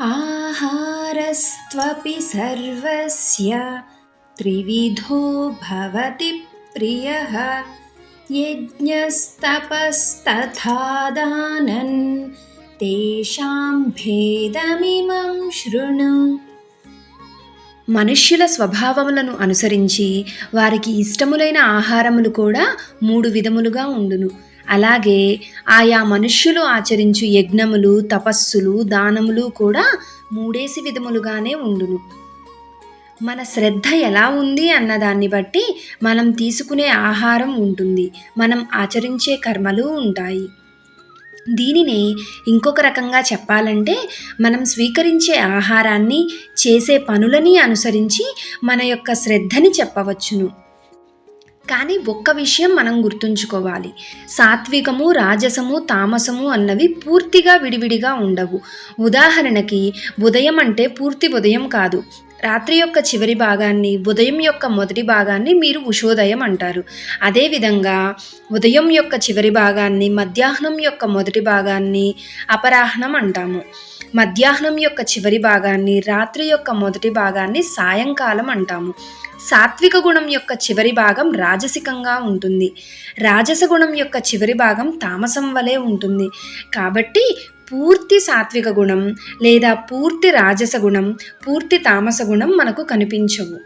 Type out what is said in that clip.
ఆహారస్త్వపి సర్వస్య త్రివిధో భవతి ప్రియః యజ్ఞస్తపస్తథా దానన్ తేషాం భేదమిమం శృణు. మనుష్యుల స్వభావములను అనుసరించి వారికి ఇష్టములైన ఆహారములు కూడా 3 విధములుగా ఉండును. అలాగే ఆయా మనుష్యులు ఆచరించు యజ్ఞములు, తపస్సులు, దానములు కూడా 3 విధములుగానే ఉండును. మన శ్రద్ధ ఎలా ఉంది అన్నదాన్ని బట్టి మనం తీసుకునే ఆహారం ఉంటుంది, మనం ఆచరించే కర్మలు ఉంటాయి. దీనిని ఇంకొక రకంగా చెప్పాలంటే మనం స్వీకరించే ఆహారాన్ని, చేసే పనులని అనుసరించి మన యొక్క శ్రద్ధని చెప్పవచ్చును. కానీ ఒక్క విషయం మనం గుర్తుంచుకోవాలి, సాత్వికము, రాజసము, తామసము అన్నవి పూర్తిగా విడివిడిగా ఉండవు. ఉదాహరణకి ఉదయం అంటే పూర్తి ఉదయం కాదు, రాత్రి యొక్క చివరి భాగాన్ని, ఉదయం యొక్క మొదటి భాగాన్ని మీరు ఉషోదయం అంటారు. అదేవిధంగా ఉదయం యొక్క చివరి భాగాన్ని, మధ్యాహ్నం యొక్క మొదటి భాగాన్ని అపరాహ్నం అంటాము. మధ్యాహ్నం యొక్క చివరి భాగాన్ని, రాత్రి యొక్క మొదటి భాగాన్ని సాయంకాలం అంటాము. సాత్విక గుణం యొక్క చివరి భాగం రాజసికంగా ఉంటుంది, రాజస గుణం యొక్క చివరి భాగం తామసం వలె ఉంటుంది. కాబట్టి పూర్తి సాత్విక గుణం లేదా పూర్తి రాజస గుణం, పూర్తి తామస గుణం మనకు కనిపించవు.